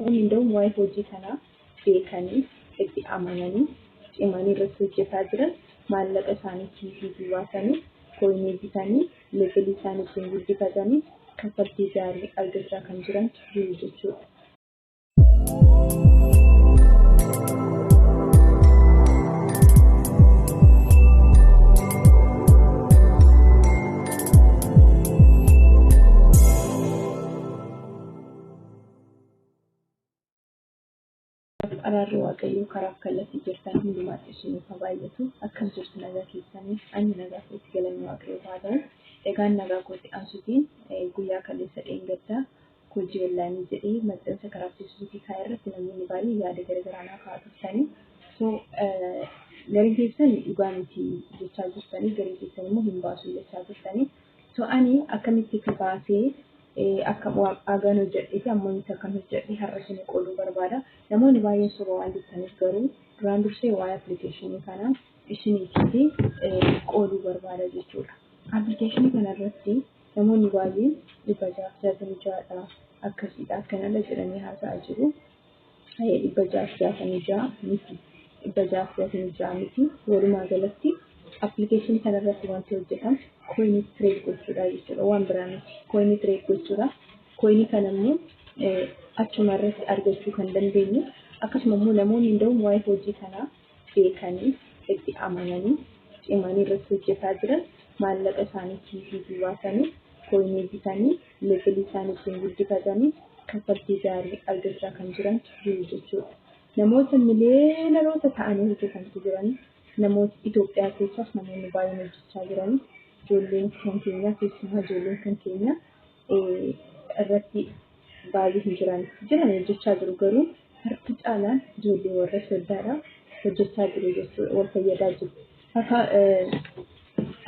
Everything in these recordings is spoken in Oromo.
namoonni hunduu waa'ee hojii kanaa beekanii itti amananii cimanii irratti hojjetaa jiran maallaqa isaanii fi baasanii koinii bitanii levelii isaanii ittiin guddifatanii kaffaltii gaarii argachaa kan jiran jiru jechuudha. Araarri waaqayyoo karaa kallattii jirtan hundumaatti isiniif haa baay'atu. Akkam jirtu nagaa keessanii ani nagaa keessi galanni waaqayyoo haa ta'u. Egaan nagaa kootti ansutiin guyyaa kaleessa dheengaddaa hojii onlaayinii jedhee maxxansa karaa feesbuukii kaa'e irratti namoonni baay'ee yaada garaagaraa naaf haa tursanii. Garii keessan dhugaa miti jechaa jirtanii, garii keessan immoo hin baasu jechaa jirtanii. Ani akkamitti baasee akka waagaan hojjedhee fi ammoo isa kan hojjedhee har'a isin qooduu barbaada. Namoonni baay'een soba waan jettaniif garuu duraan dursee waa'ee appilikeeshinii kanaa isiniif qooduu barbaada jechuudha. Appilikeeshinii kana irratti namoonni baay'een 666 akkasiidha akkanadha jedhanii haasa'aa jiru. 666 miti. 666 miti. Walumaa galatti appilikeeshinii kana irratti wanti hojjetamu koinii tireed gochuudha jechuudha. Waan biraa miti. Koinii tireed gochuudha. Koinii kana immoo achuma irratti argachuu kan dandeenyu akkasuma immoo namoonni hunduu waa'ee hojii kanaa beekanii itti amananii cimanii irratti hojjetaa jiran maallaqa isaanii fi baasanii koinii bitanii levelii isaanii ittiin guddifatanii kaffaltii gaarii argachaa kan jiran jiru jechuudha. Namoota miliyoonota ta'anii hojjetantu jiran namoota Itoophiyaa keessaas namoonni baay'een hojjechaa jiran ijoolleen kan keenya keessumaa ijoolleen kan keenya irratti baay'ee hin jiran hojjechaa jiru garuu harki caalaan ijoollee warra soddaadha hojjechaa jiru jechuudha wal fayyadaa jiru.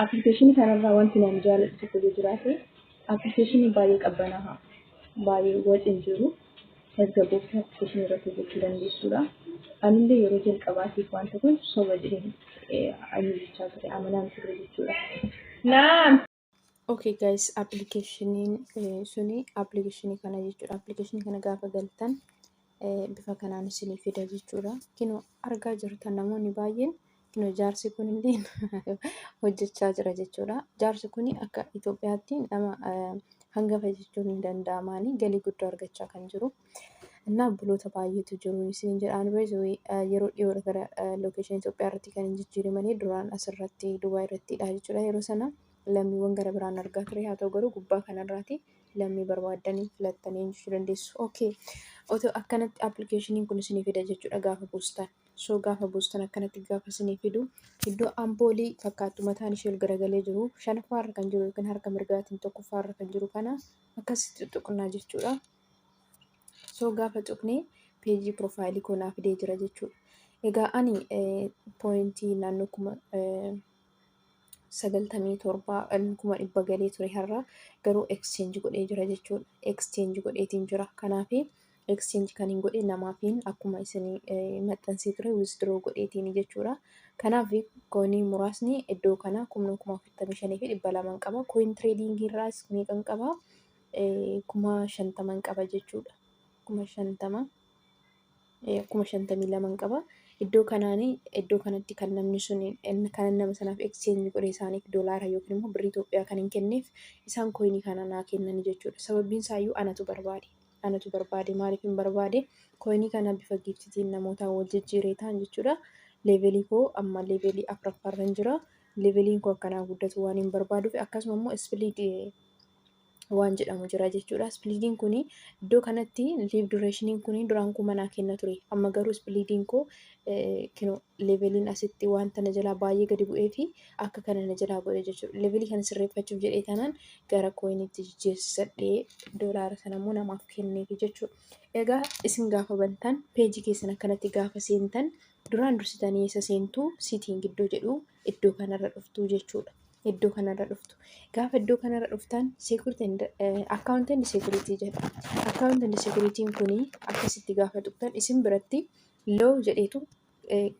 Appilikeeshinii kanarraa wanti nama jaalatu tokko jiraate appilikeeshinii baay'ee qabbanaa baay'ee waciin jiru tasgabbooftaa appilikeeshinii irratti hojjechuu dandeessuudha. Anillee yeroo jalqabaatiif wanta kun soba jedhee ayyuuchaa ture amanaan ture jechuudha. Okay guys, appilikeeshiniin suni appilikeeshinii kana jechuudha. Appilikeeshinii kana gaafa galtan bifa kanaan isinii fida jechuudha. Kino argaa jirtan namoonni baay'een kino jaarsi kun illee hojjechaa jira jechuudha. Jaarsi kun akka Itoophiyaatti nama hangafa jechuun hin danda'amaani galii guddaa argachaa kan jiru. እና ብሎota baay'eetu jiru isin jedhaan yeroo dhiyoo gara lokeeshinii Itoophiyaa irratti kan jijjiiramanii duraan asirratti Dubaay irrattidha jechuudha. Yeroo sana lammiiwwan gara biraan argaa ture haa ta'u garuu gubbaa kanarraati lammii barbaadanii filattanii jechuu dandeessu. Okay. Otoo akkanatti appilikeeshiniin kun isinii fida jechuudha gaafa buustan. Gaafa buustan akkanatti gaafa isinii fidu iddoo ampoolii fakkaattu mataan ishee ol garagalee jiru shanaffaarra kan jiru yookiin harka mirgaatiin tokkoffaarra kan jiru kana akkasitti tuqnaa jechuudha. Gaafa tuqnee peejii piroofaayilii koo naaf fidee jira jechuudha. Egaa ani pooyintii naannoo 97,100 galee ture har'a garuu exchange godhee jira jechuudha. Exchange godheetiin jira. Kanaaf exchange kan hin godhe namaafiin akkuma isinii maxxansee ture withdraw godheetiin jechuudha. Kanaaf koinii muraasni iddoo kana 45,200 qaba. Coin trading irraas meeqan qaba? 50,000 qaba jechuudha. 52,000 qaba. Iddoo kanatti kan namni sun kan nama sanaaf exchange godhee isaaniif doolaara yookiin immoo birrii Itoophiyaa kan hin kenneef isaan koinii kana naa kennan jechuudha. Sababiin isaayyuu anatu barbaade maaliif hin barbaade koinii kana bifa giiftitiin namootaan wal jijjiiree ta'an jechuudha. Leevelii koo amma leevelii 4ffaarra jira. Leeveliin koo akkanaa guddatu waan hin barbaaduuf akkasuma immoo ispiliit waan jedhamu jira jechuudha. Ispiliidiin kun iddoo kanatti liiv dureeshiniin kun duraan kuma naa kenna ture. Amma garuu ispiliidiin koo leeveliin asitti wanta na jalaa baay'ee gadi bu'ee fi akka kana na jalaa godhe jechuudha. Leevelii kana sirreeffachuuf jedhee tanaan gara koiniitti jijjiirsisadhee doolaara sana immoo namaaf kenneefi jechuudha. Egaa isin gaafa bantan peejii keessan akkanatti gaafa seentan duraan dursitanii eessa seentuu siitiin giddoo jedhu iddoo kanarra dhuftuu jechuudha. Iddoo kanarra dhuftu. Gaafa iddoo kanarra dhuftan account and security jedha. Account and security kuni akkasitti gaafa tuqtan isin biratti law jedheetu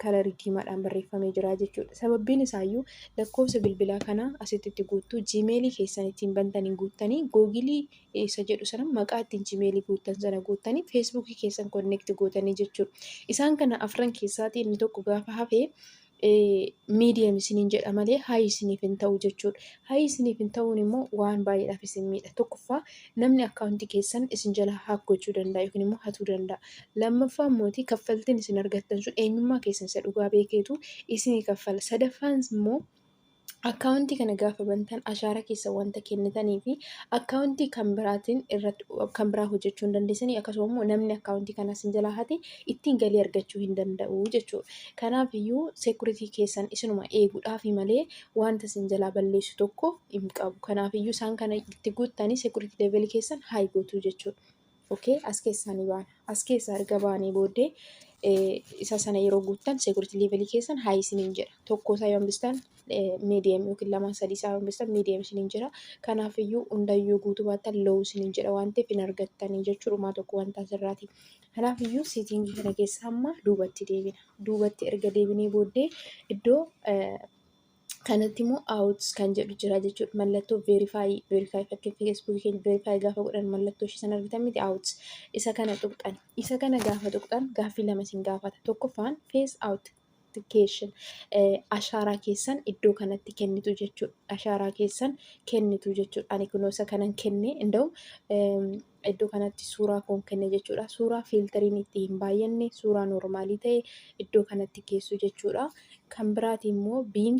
kalarii diimaadhaan barreeffamee jira jechuudha. Sababbiin isaayyuu lakkoofsa bilbilaa kana asitti guuttuu jiimeelii keessan ittiin bantanii guuttanii googilii isa jedhu sana maqaa ittiin jiimeelii guuttan sana guuttanii feesbuukii keessan konneekti gootanii jechuudha. Isaan kana afran keessaatii inni tokko gaafa hafee miidiyam isiniin jedha malee hayi isiniif hin ta'u jechuudha. Hayi isiniif hin ta'uun immoo waan baay'eedhaaf isin miidha. Tokkoffaa namni akkaawuntii keessan isin jala haak gochuu danda'a yookiin immoo hatuu danda'a. Lammaffaa immoo kaffaltiin isin argattan sun eenyummaa keessan isa dhugaa beekeetu isinii kaffala. Sadaffaan immoo akkaawuntii kana gaafa bantan ashaara keessa wanta kennitanii fi akkaawuntii kan biraatiin irratti kan biraa hojjechuu hin dandeessanii akkasuma immoo namni akkaawuntii kana isin jalaa hate ittiin galii argachuu hin danda'u jechuudha. Kanaaf iyyuu seekuritii keessan isinuma eeguudhaafi malee wanta isin jalaa balleessu tokko hin qabu. Kanaaf iyyuu isaan kana itti guuttanii seekuritii leevelii keessan haay gootuu jechuudha. Okay, as keessaa ni baana. As keessaa erga baanii booddee isa sana yeroo guuttan seekuritii leevelii keessan haay isiniin jedha. Tokko isaa yoo hambistan miidiyam yookiin lama sadii isaa yoo hambistan miidiyam isiniin jedha. Kanaaf iyyuu hundayyuu guutuu baattan low isiniin jedha waan ta'eef hin argattanii jechuudha tokko wanta asirraati. Kanaaf iyyuu siitingii kana keessa amma duubatti deebina. Duubatti erga deebinee booddee iddoo kanatti immoo out kan jedhu jira jechuudha. Mallattoo verify fakkii feesbuukii keenya verify gaafa godhan mallattoo ishee sana argitan miti out. Isa kana tuqxan. Isa kana gaafa tuqxan gaaffii lama isin gaafata. Tokkoffaan face authentication ashaaraa keessan iddoo kanatti kennitu jechuudha. Ashaaraa keessan kennitu jechuudha. Ani kunoo isa kanan kenne inda'u iddoo kanatti suuraa koon kenne jechuudha. Suuraa fiiltariin itti hin baay'anne suuraa noormaalii ta'e iddoo kanatti geessu jechuudha. Kan biraati immoo biin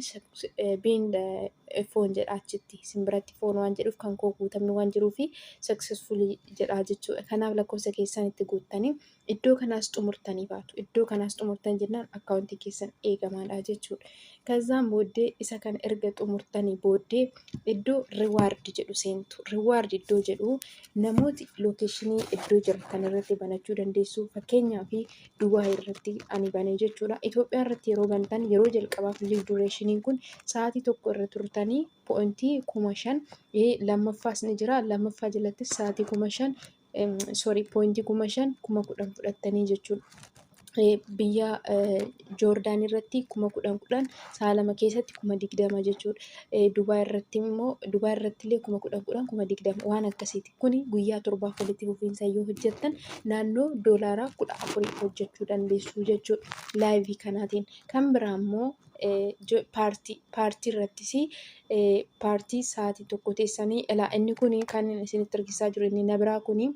foon jedha achitti simbiratti foon waan jedhuuf kan koo guutamne waan jiruufi successfully jedha jechuudha. Kanaaf lakkoofsa keessan itti guuttanii iddoo kanaas xumurtanii baatu. Iddoo kanaas xumurtan jennaan akkaawuntii keessan eegamaadha jechuudha. Kazaan booddee isa kana erga xumurtanii booddee iddoo riwaard jedhu seentu. Riwaard iddoo jedhu namooti lookeeshinii iddoo jirtan irratti banachuu dandeessu. Fakkeenyaaf Dubaay irratti ani banee jechuudha. Itoophiyaa irratti yeroo bantan yeroo jalqabaaf live dureeshiniin kun sa'aatii tokko irra turtanii pointii 5,000 lammaffaas ni jira. Lammaffaa jalattis sa'aatii 5,000 pointii 5,000 10,000 fudhattanii jechuudha. Biyya Joordaan irratti 10,000 sa'a lama keessatti 20,000 jechuudha. Dubaay irratti immoo Dubaay irratti illee 10,000 20,000 waan akkasiiti. Kuni guyyaa torbaaf walitti fufiinsa yoo hojjettan naannoo doolaaraa 14 hojjechuu dandeessu jechuudha. Laayivii kanaatiin kan biraa immoo paartii irrattis paartii sa'aatii tokko teessanii ilaa inni kun kan isinitti argisaa jiru inni na biraa kuni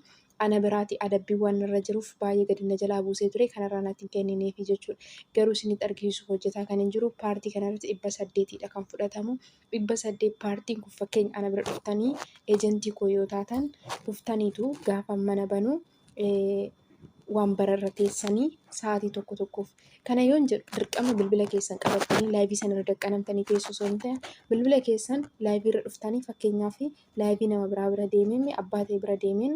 ana biraati adabbiiwwan irra jiruuf baay'ee gadi na jalaa buusee ture kanarraa natti hin kennineefi jechuudha. Garuu isinitti argisiisuuf hojjetaa kan hin jiru paartii kanarratti 800dha kan fudhatamu. 800 paartiin kun fakkeenya ana bira dhuftanii eejentii koo yoo taatan dhuftaniitu gaafa mana banuu waan bararra teessanii sa'aatii tokko tokkoof. Kana yoon jedhu dirqama bilbila keessan qabattanii laayivii sana irra daqqanamtanii teessoo osoo hin ta'in bilbila keessan laayivii irra dhuftanii fakkeenyaaf laayivii nama biraa bira deemeen abbaa ta'e bira deemeen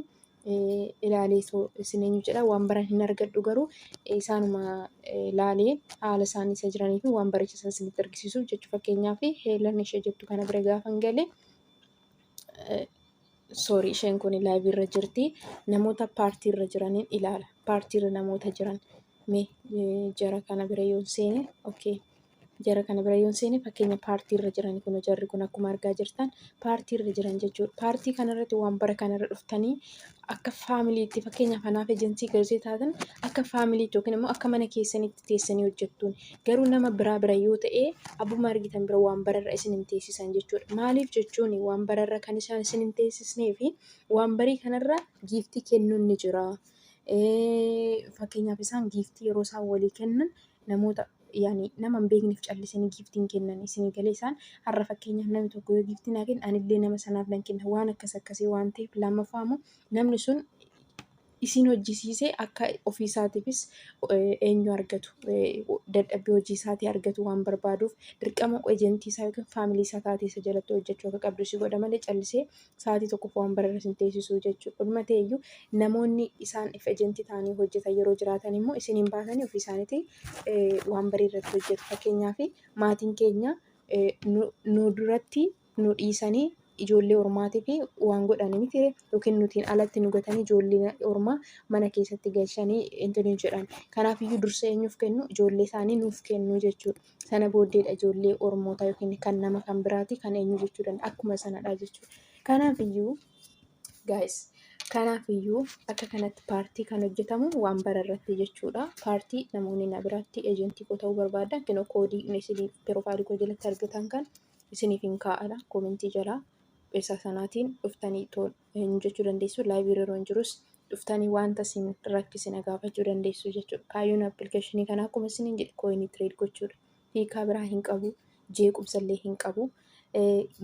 ilaalee isin eenyu jedha waan baran hin argadhu garuu isaanuma ilaalee haala isaanii isa jiranii fi waan barichisan isinitti argisiisuuf jechuudha. Fakkeenyaaf heelan ishee jettu kana bira gaafa hin galee sorry isheen kun laayivii irra jirti. Namoota paartii irra jiraniin ilaala. Paartii irra namoota jiran mee jara kana bira yoon seene okay. Jara kana bira yoon seene fakkeenya paartii irra jiran kun jarri kun akkuma argaa jirtan paartii irra jiran jechuudha. Paartii kanarratti waan bara kanarra dhuftanii akka faamiliitti fakkeenyaaf anaaf ejentii garzee taatan akka faamiliitti yookiin immoo akka mana keessanitti teessanii hojjettuun garuu nama bira yoo ta'e abbuma argitan bira waan bararra isin hin teessisan jechuudha. Maaliif jechuun waan bararra kan isaan isin hin teessisnee fi waan barii kanarra giiftii kennuun ni jira. Fakkeenyaaf isaan giiftii yeroo isaan walii kennan namoota yaani nama hin beekneef callisanii giiftiin kennan isinii galee isaan har'a fakkeenyaaf namni tokko yoo giiftii naa kenna anillee nama sanaaf nan kenna waan akkasii waan ta'eef lammaffaa immoo namni sun isin hojjisiisee akka ofiisaatiifis eenyu argatu dadhabbii hojii isaatii argatu waan barbaaduuf dirqama ejentii isaa yookiin faamilii isaa taatee isa jalatti hojjechuu akka qabdu si godha malee callisee sa'aatii tokkoof waan bararra sin teessisuu jechuudha. Dhuma ta'eyyuu namoonni isaan if ejentii ta'anii hojjetan yeroo jiraatan immoo isiniin baasanii ofii isaaniitii waan barii irratti hojjetu. Fakkeenyaaf maatiin keenya nu duratti nu dhiisanii ijoollee ormaatii fi waan godhanii miti yookiin nutiin alatti nu gatanii ijoollee ormaa mana keessatti galchanii intarneet jedhan. Kanaafiyyuu dursa eenyuuf kennu? Ijoollee isaanii nuuf kennu jechuudha. Sana booddeedha ijoollee ormootaa yookiin kan nama kan biraati kan eenyu jechuudha. Akkuma sanadha jechuudha. Kanaafiyyuu guys. Kanaafiyyuu akka kanatti paartii kan hojjetamu waan bararratti jechuudha. Paartii namoonni na biratti eejentii koo ta'uu barbaadan kinoo koodii isinii piroofaayilii koo jalatti argatan kan isiniif hin kaa'adha. Koomentii jalaa isa sanaatiin dhuftanii eenyu jechuu dandeessu. Laayivii yeroo hin jirus dhuftanii wanta isin rakkisina gaafachuu dandeessu jechuudha. Kaayyoon appilikeeshinii kanaa akkuma isiniin jedhe kooyinii tireed gochuudha. Hiikaa biraa hin qabu. Jeequmsallee hin qabu.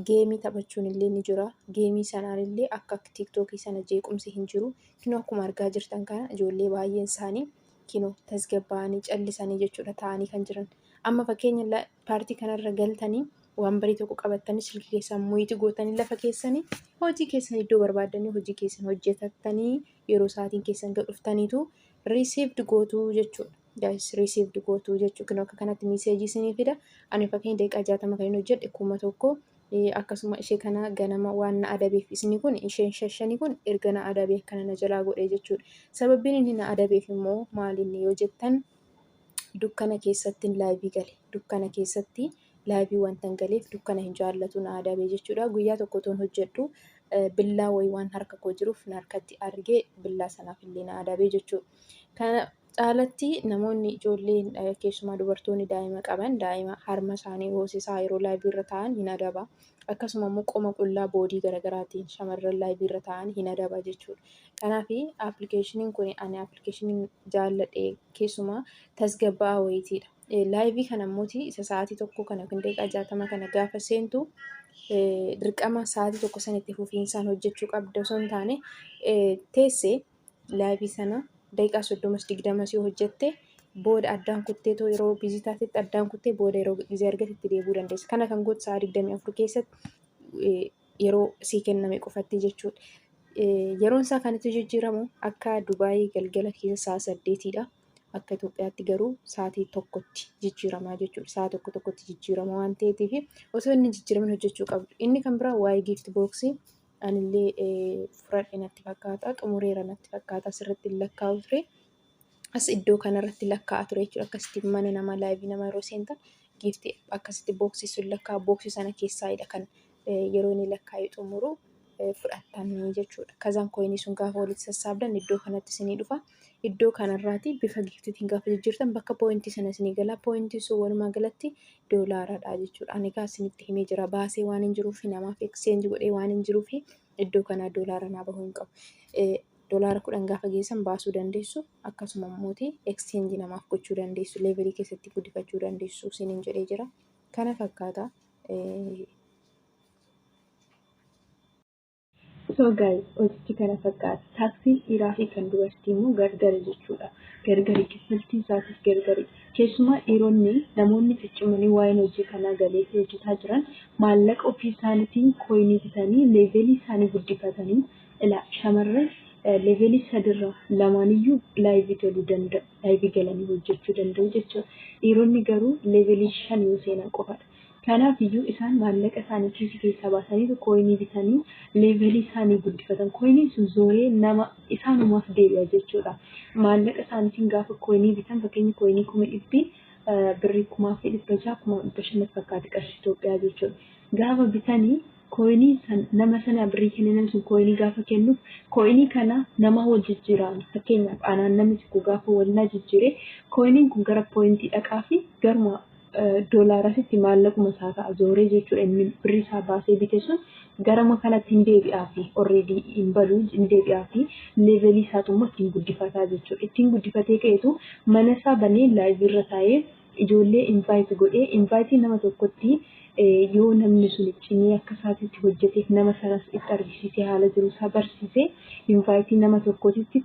Geemii taphachuun illee ni jira. Geemii sanaan illee akka tiiktookii sana jeequmsi hin jiru. Kinoo akkuma argaa jirtan kana ijoollee baay'een isaanii kinoo tasgabbaa'anii callisanii jechuudha taa'anii kan jiran. Amma fakkeenya paartii kanarra galtanii waan barii tokko qabattanii silkii keessan muyitii gootanii lafa keessanii hojii keessan iddoo barbaadanii hojii keessan hojjetatanii yeroo sa'aatiin keessan dhuftaniitu risiivd gootuu jechuudha. Risiivd gootuu jechuudha. Kinoo akka kanatti miiseejii isinii fida. Ani fakkeenya daqiiqaa 60 kan inni hojjedhe 1,000 akkasuma ishee kana ganama waan na adabeef isinii kun isheen shashanii kun erga na adabee kana na jalaa godhee jechuudha. Sababbiin inni na adabeef immoo maalinni yoo jettan dukkana keessatti laayivii gale. Dukkana keessatti laayivii wanta hin galeef dukkana hin jaallatu na adabee jechuudha. Guyyaa tokko toon hojjedhu billaa wayii waan harka koo jiruuf na harkatti argee billaa sanaaf illee na adabee jechuudha. Kana caalatti namoonni ijoolleen keessumaa dubartoonni daa'ima qaban daa'ima harma isaanii hoosisaa yeroo laayivii irra taa'an hin adaba. Akkasuma immoo qoma qullaa boodii garaagaraatiin shamarran laayivii irra taa'an hin adaba jechuudha. Kanaaf appilikeeshiniin kun ani appilikeeshinii jaalladhe keessumaa tasgabba'aa wayitiidha. Laayivii kana immoo isa sa'aatii tokko kana yookiin daqiiqaa 60 kana gaafa seentu dirqama sa'aatii tokko sanitti fufiinsaan hojjechuu qabda osoo hin taane teessee laayivii sana daqiiqaa 30-20 yoo hojjette booda addaan kuttee yeroo bizitaatitti addaan kuttee booda yeroo gizee argatetti deebi'uu dandeessa. Kana kan gootu sa'a 24 keessatti yeroo sii kenname qofatti jechuudha. Yeroon isaa kan itti jijjiiramu akka Dubaayii galgala keessa sa'a 8dha. Akka Itoophiyaatti garuu sa'aatii tokkotti jijjiiramaa jechuudha. Sa'a tokkotti jijjiirama waan ta'eef osoo inni jijjiiramin hojjechuu qabdu. Inni kan biraa waa'ee giifti booksii anillee fudhadhe natti fakkaata. Xumureera natti fakkaata. Asirratti lakkaa'u ture. As iddoo kanarratti lakkaa'aa ture jechuudha. Akkasitti mana nama laayivii nama yeroo seentan giifti akkasitti booksii sun lakkaa'u booksii sana keessaayidha kan yeroo inni lakkaa'ee xumuru fudhatanii jechuudha. Kazaan kooyinii sun gaafa walitti sassaabdan iddoo kanatti isinii dhufa. Iddoo kanarraati bifa giiftiitiin gaafa jijjiirtan bakka pooyintii sana isinii gala. Pooyintii sun walumaa galatti doolaaradha jechuudha. Ani gaa isinitti himee jira. Baasee waan hin jiruuf namaaf ekseenji godhee waan hin jiruuf iddoo kanaa doolaara naa bahuu hin qabu. Doolaara 10 gaafa geessan baasuu dandeessu. Akkasuma immoo ekseenji namaaf gochuu dandeessu. Leevelii keessatti guddifachuu dandeessu isiniin jedhee jira. Kana fakkaata. So guys, hojichi kana fakkaata. Taaksiin dhiiraa fi kan dubartii immoo gargari jechuudha. Gargari kaffaltii isaatis gargari. Keessumaa dhiironni namoonni ciccimanii waa'een hojii kanaa galee fi hojjetaa jiran maallaqa ofii isaaniitiin kooyinii bitanii leevelii isaanii guddifatanii shamarran leevelii 3 lamaaniyyuu laayivii galuu danda'u. Laayivii galanii hojjechuu danda'u jechuudha. Dhiironni garuu leevelii 5 yoo seenan qofadha. Kanaafiyyuu isaan maallaqa isaanii kiisii keessaa baasanii kooyinii bitanii leevelii isaanii guddifatan. Kooyiniin sun zooree nama isaanumaaf deebi'a jechuudha. Maallaqa isaaniitiin gaafa kooyinii bitan fakkeenya kooyinii 1,000 birrii 1,600 1,500 fakkaata qarshii Itoophiyaa jechuudha. Gaafa bitanii kooyinii nama sana birrii kennan sun kooyinii gaafa kennuuf kooyinii kana nama wal jijjiiraan fakkeenyaaf anaan namni tokko gaafa wal na jijjiire kooyiniin kun gara pooyintii dhaqaa fi garuma doolaarasitti maallaquma isaa ta'a zooree jechuudha. Inni birrii isaa baasee bite sun garama kanatti hin deebi'aa fi already hin baduu hin deebi'aa fi leevelii isaatu immoo ittiin guddifataa jechuudha. Ittiin guddifatee ka'eetu mana isaa banee laayivii irra taa'ee ijoollee invite godhee invite nama tokkotti yoo namni sun cimee akka isaatitti hojjeteef nama sanas itti argisiisee haala jiru isaa barsiisee invite nama tokkotti.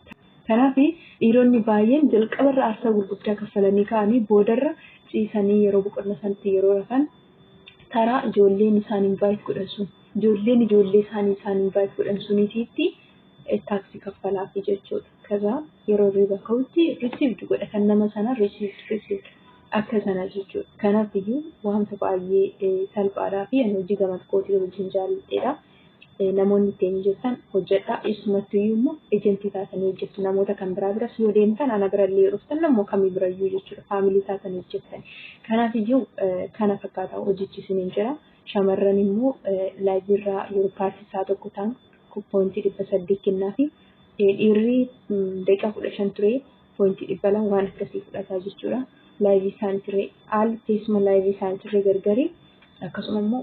Kanaaf dhiironni baay'een jalqabarra aarsaa gurguddaa kaffalanii ka'anii boodarra ciisanii yeroo boqonnaa sanatti yeroo rafan taraa ijoolleen isaan invite godhan sun ijoolleen ijoollee isaanii isaan invite godhan suniitiitti taaksii kaffalaafi jechuudha. Kaza yeroo riba ka'utti received godha kan nama sana received akka sana jechuudha. Kanaaf iyyuu wanta baay'ee salphaadhaa fi ani hojii gamatti kootii wajjin jaalladheedha. namoonni ittiin hojjetan hojjedhaa. Eessumattuu immoo ejentii taatanii hojjettu. Namoota kan biraa biras yoo deemtan ana birallee yoo dhuftan namoo kamii birayyuu jechuudha. Faamilii taatanii hojjettan. Kanaaf iyyuu kana fakkaata hojichi isiniin jira. Shamarran immoo laayibirraa yeroo paartisaa tokko ta'an pointii 800 kennaa fi dhiirri daqiiqaa 15 ture pointii 200 waan akkasii fudhataa jechuudha. Laayivii isaanii ture teessuma laayivii isaanii ture gargari. Akkasuma immoo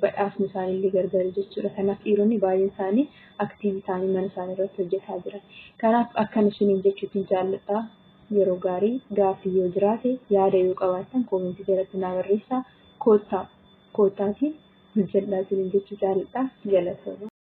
badhaasni isaaniillee gargari jechuudha. Kanaaf dhiironni baay'een isaanii aktiivii isaanii mana isaanii irratti hojjetaa jiran. Kanaaf akkan isiniin jechuutiin jaalladha. Yeroo gaarii gaaffii yoo jiraate yaada yoo qabaattan koomentii jalatti naa barreessaa. Koottaatiin hojjedhaa isiniin jechuu jaalladha. Galatooma.